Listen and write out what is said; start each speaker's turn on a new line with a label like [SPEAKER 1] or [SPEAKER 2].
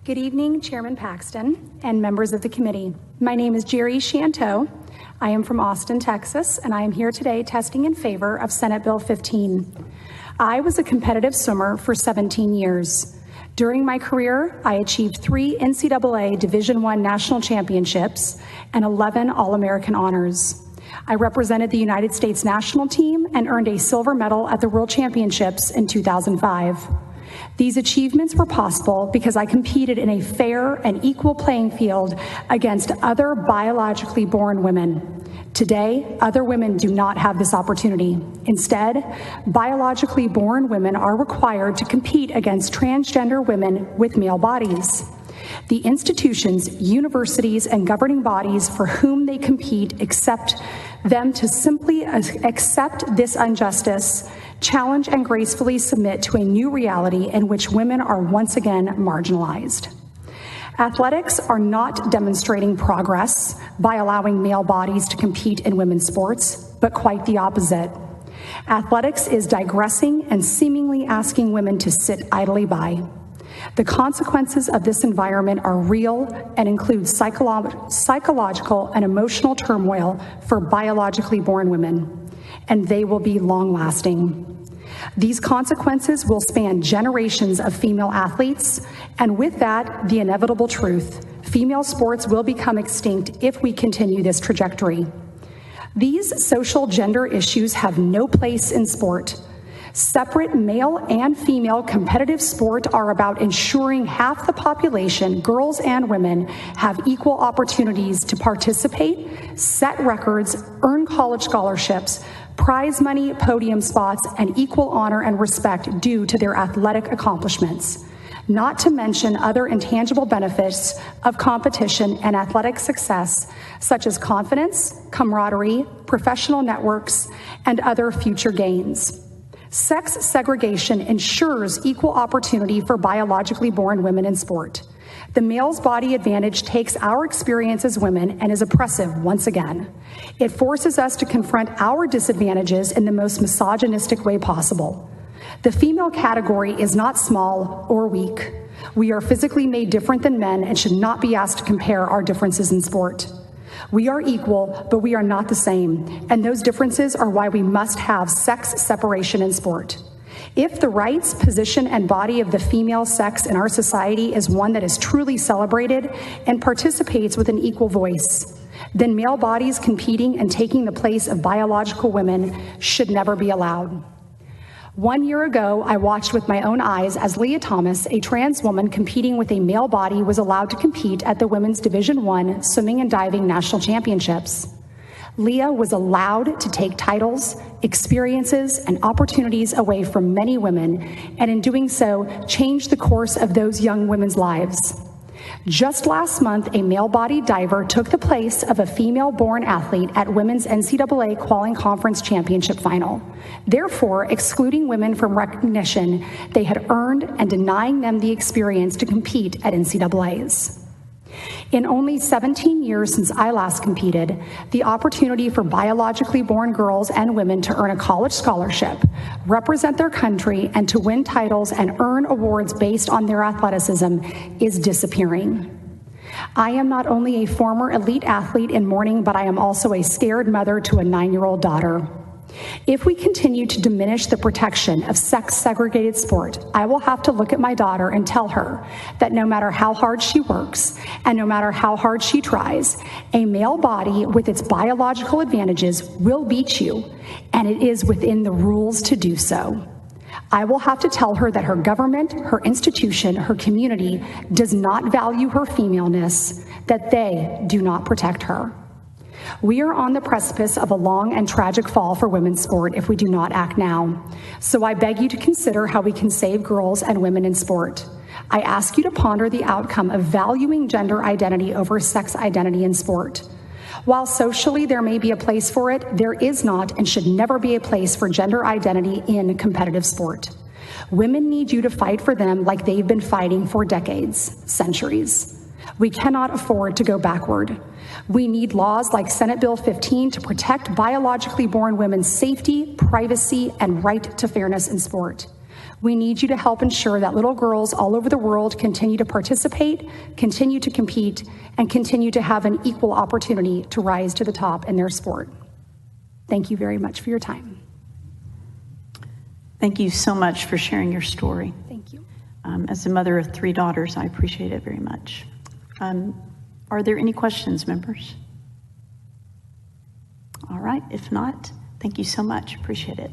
[SPEAKER 1] Good evening, Chairman Paxton and members of the committee. My name is Jeri Shanteau. I am from Austin, Texas, and I am here today testing in favor of Senate Bill 15. I was a competitive swimmer for 17 years. During my career, I achieved 3 NCAA Division I national championships and 11 All-American honors. I represented the United States national team and earned a silver medal at the World Championships in 2005. These achievements were possible because I competed in a fair and equal playing field against other biologically born women. Today, other women do not have this opportunity. Instead, biologically born women are required to compete against transgender women with male bodies. The institutions, universities, and governing bodies for whom they compete expect them to simply accept this injustice, challenge and gracefully submit to a new reality in which women are once again marginalized. Athletics are not demonstrating progress by allowing male bodies to compete in women's sports, but quite the opposite. Athletics is digressing and seemingly asking women to sit idly by. The consequences of this environment are real and include psychological and emotional turmoil for biologically born women, and they will be long-lasting. These consequences will span generations of female athletes, and with that, the inevitable truth: female sports will become extinct if we continue this trajectory. These social gender issues have no place in sport. Separate male and female competitive sport are about ensuring half the population, girls and women, have equal opportunities to participate, set records, earn college scholarships, prize money, podium spots, and equal honor and respect due to their athletic accomplishments. Not to mention other intangible benefits of competition and athletic success, such as confidence, camaraderie, professional networks, and other future gains. Sex segregation ensures equal opportunity for biologically born women in sport. The male's body advantage takes our experience as women and is oppressive once again. It forces us to confront our disadvantages in the most misogynistic way possible. The female category is not small or weak. We are physically made different than men and should not be asked to compare our differences in sport. We are equal, but we are not the same, and those differences are why we must have sex separation in sport. If the rights, position, and body of the female sex in our society is one that is truly celebrated and participates with an equal voice, then male bodies competing and taking the place of biological women should never be allowed. 1 year ago, I watched with my own eyes as Leah Thomas, a trans woman competing with a male body, was allowed to compete at the Women's Division I Swimming and Diving National Championships. Leah was allowed to take titles, experiences, and opportunities away from many women, and in doing so, changed the course of those young women's lives. Just last month, a male-bodied diver took the place of a female-born athlete at Women's NCAA Qualifying Conference Championship Final, therefore excluding women from recognition they had earned and denying them the experience to compete at NCAAs. In only 17 years since I last competed, the opportunity for biologically born girls and women to earn a college scholarship, represent their country, and to win titles and earn awards based on their athleticism is disappearing. I am not only a former elite athlete in mourning, but I am also a scared mother to a 9-year-old daughter. If we continue to diminish the protection of sex-segregated sport, I will have to look at my daughter and tell her that no matter how hard she works and no matter how hard she tries, a male body with its biological advantages will beat you, and it is within the rules to do so. I will have to tell her that her government, her institution, her community does not value her femaleness, that they do not protect her. We are on the precipice of a long and tragic fall for women's sport if we do not act now. So I beg you to consider how we can save girls and women in sport. I ask you to ponder the outcome of valuing gender identity over sex identity in sport. While socially there may be a place for it, there is not and should never be a place for gender identity in competitive sport. Women need you to fight for them like they've been fighting for decades, centuries. We cannot afford to go backward. We need laws like Senate Bill 15 to protect biologically born women's safety, privacy, and right to fairness in sport. We need you to help ensure that little girls all over the world continue to participate, continue to compete, and continue to have an equal opportunity to rise to the top in their sport. Thank you very much for your time.
[SPEAKER 2] Thank you so much for sharing your story.
[SPEAKER 1] Thank you.
[SPEAKER 2] As a mother of 3 daughters, I appreciate it very much. Are there any questions, members? All right, if not, thank you so much. Appreciate it.